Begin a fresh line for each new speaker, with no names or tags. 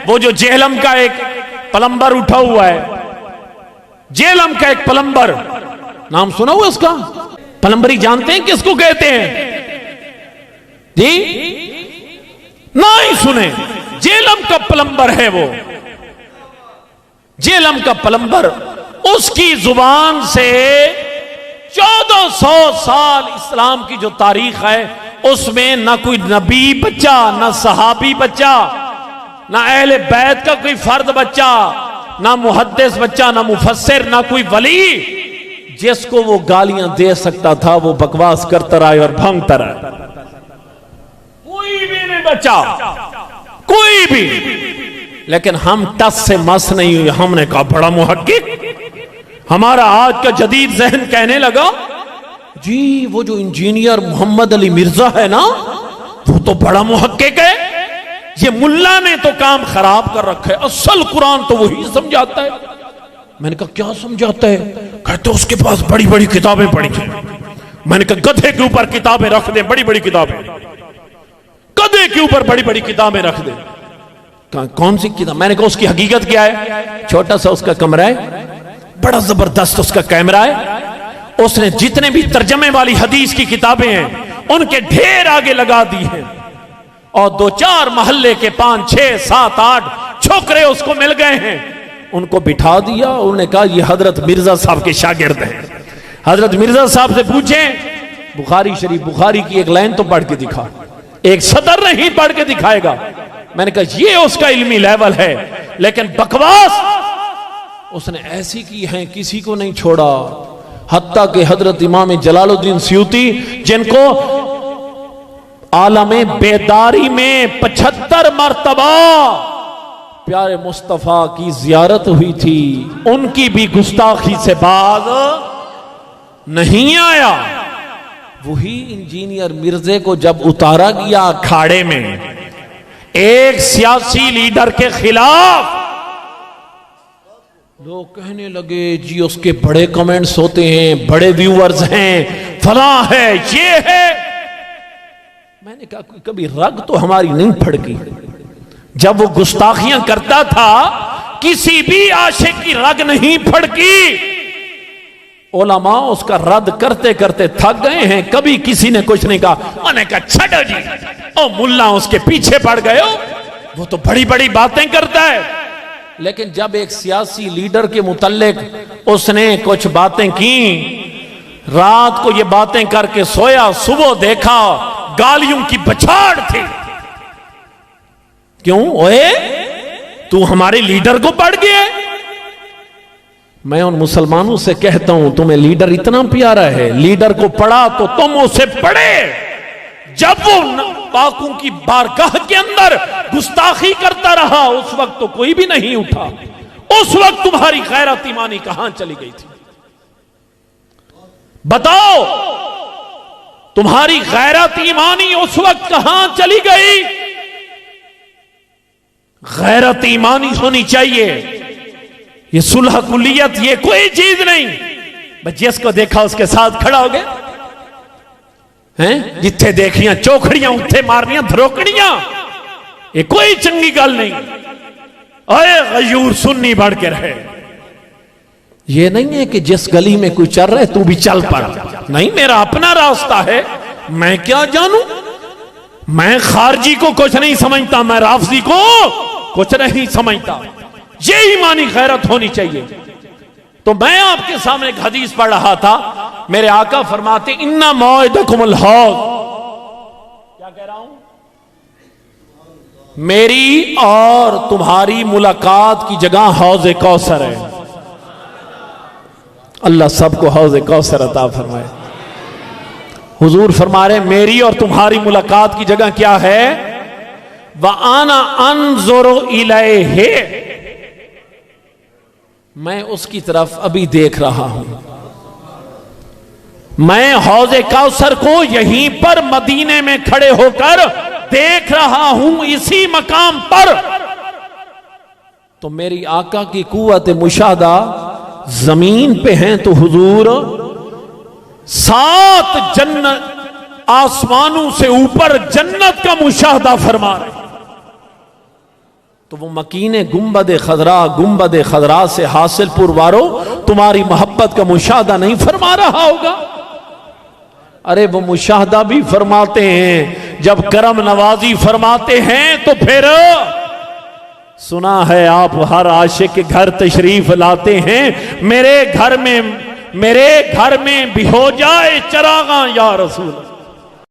وہ جو جہلم کا ایک پلمبر اٹھا ہوا ہے، جہلم کا ایک پلمبر، نام سنا ہوا اس کا؟ پلمبری جانتے ہیں کس کو کہتے ہیں جی؟ نہیں سنے؟ جہلم کا پلمبر ہے وہ، جہلم کا پلمبر، اس کی زبان سے 1400 سال اسلام کی جو تاریخ ہے اس میں نہ کوئی نبی بچہ، نہ صحابی بچہ، نہ اہل بیت کا کوئی فرد بچہ، نہ محدث بچہ، نہ مفسر، نہ کوئی ولی جس کو وہ گالیاں دے سکتا تھا وہ بکواس کرتا رہا اور بھانگتا رہا، کوئی بھی نہیں بچا، کوئی بھی۔ لیکن ہم ٹس سے مس نہیں ہوئی، ہم نے کہا بڑا محقق۔ ہمارا آج کا جدید ذہن کہنے لگا جی وہ جو انجینئر محمد علی مرزا ہے نا وہ تو بڑا محقق ہے، یہ ملا نے تو کام خراب کر رکھا ہے، اصل قرآن تو وہی سمجھاتا ہے۔ میں نے کہا کیا سمجھاتا ہے؟ کہتے اس کے پاس بڑی بڑی کتابیں پڑھی ہیں۔ میں نے کہا گدھے کے اوپر کتابیں رکھ دیں، بڑی بڑی کتابیں، گدھے کے اوپر بڑی بڑی کتابیں رکھ دیں۔ کون سی کتاب؟ میں نے کہا اس کی حقیقت کیا ہے؟ چھوٹا سا اس کا کمرہ ہے، بڑا زبردست اس کا کیمرہ ہے، اس نے جتنے بھی ترجمے والی حدیث کی کتابیں ہیں ان کے ڈھیر آگے لگا دی ہیں، اور 2-4 محلے کے 5, 6, 7, 8 چھوکرے اس کو مل گئے ہیں، ان کو بٹھا دیا، انہوں نے کہا یہ حضرت مرزا صاحب کے شاگرد ہیں، حضرت مرزا صاحب سے پوچھیں بخاری شریف، بخاری کی ایک لائن تو پڑھ کے دکھا، ایک سطر نہیں پڑھ کے دکھائے گا۔ میں نے کہا یہ اس کا علمی لیول ہے، لیکن بکواس اس نے ایسی کی ہے کسی کو نہیں چھوڑا، حتیٰ کہ حضرت امام جلال الدین سیوطی جن کو عالم بیداری میں 75 مرتبہ پیارے مصطفیٰ کی زیارت ہوئی تھی، ان کی بھی گستاخی سے باز نہیں آیا۔ وہی انجینئر مرزے کو جب اتارا گیا کھاڑے میں ایک سیاسی لیڈر کے خلاف، لوگ کہنے لگے جی اس کے بڑے کمنٹس ہوتے ہیں، بڑے ویورز ہیں، فلاں ہے، یہ ہے۔ میں نے کہا کبھی رگ تو ہماری نہیں پھڑکی؟ جب وہ گستاخیاں کرتا تھا کسی بھی عاشق کی رگ نہیں پھڑکی۔ علماء اس کا رد کرتے کرتے تھک گئے ہیں، کبھی کسی نے کچھ نہیں کہا۔ میں نے کہا چھڑو جی، او ملا اس کے پیچھے پڑ گئے ہو، وہ تو بڑی بڑی باتیں کرتا ہے۔ لیکن جب ایک سیاسی لیڈر کے متعلق اس نے کچھ باتیں کی، رات کو یہ باتیں کر کے سویا، صبح دیکھا گالیوں کی بچھاڑ تھی۔ کیوں اوئے تو ہمارے لیڈر کو پڑھ گئے؟ میں ان مسلمانوں سے کہتا ہوں تمہیں لیڈر اتنا پیارا ہے، لیڈر کو پڑھا تو تم اسے پڑھے۔ جب وہ پاکوں کی بارگاہ کے اندر گستاخی کرتا رہا اس وقت تو کوئی بھی نہیں اٹھا، اس وقت تمہاری غیرت ایمانی کہاں چلی گئی تھی؟ بتاؤ تمہاری غیرت ایمانی اس وقت کہاں چلی گئی؟ غیرت ایمانی ہونی چاہیے، یہ صلح کلیت یہ کوئی چیز نہیں، بس جس کو دیکھا اس کے ساتھ کھڑا ہو گئے ہیں، جتھے دیکھیاں چوکھڑیاں اتھے مارنیاں دھروکڑیاں، یہ کوئی چنگی گل نہیں۔ اے غیور سنی بڑھ کے رہے، یہ نہیں ہے کہ جس گلی میں کوئی چل رہے تو بھی چل پڑ، نہیں، میرا اپنا راستہ ہے، میں کیا جانوں، میں خارجی کو کچھ نہیں سمجھتا، میں رافضی کو کچھ نہیں سمجھتا۔ یہ ایمانی غیرت ہونی چاہیے۔ تو میں آپ کے سامنے ایک حدیث پڑھ رہا تھا، میرے آقا فرماتے اِنَّ مَوْعِدَكُمُ الْحَوْض، کیا کہہ رہا ہوں؟ میری اور تمہاری ملاقات کی جگہ حوض کوثر ہے۔ اللہ سب کو حوض کوثر عطا فرمائے۔ حضور فرما رہے میری اور تمہاری ملاقات کی جگہ کیا ہے؟ وَأَنَا أَنظُرُ إِلَيْهِ، میں اس کی طرف ابھی دیکھ رہا ہوں، میں حوض کوثر کو یہیں پر مدینے میں کھڑے ہو کر دیکھ رہا ہوں، اسی مقام پر۔ تو میری آقا کی قوت مشاہدہ زمین پہ ہیں تو حضور 7 جنت آسمانوں سے اوپر جنت کا مشاہدہ فرما رہے ہیں۔ تو وہ مکین گنبد خضرا سے حاصل پور وارو تمہاری محبت کا مشاہدہ نہیں فرما رہا ہوگا؟ ارے وہ مشاہدہ بھی فرماتے ہیں، جب کرم نوازی فرماتے ہیں تو پھر سنا ہے آپ ہر عاشق کے گھر تشریف لاتے ہیں، میرے گھر میں بھی ہو جائے چراغاں یا رسول اللہ۔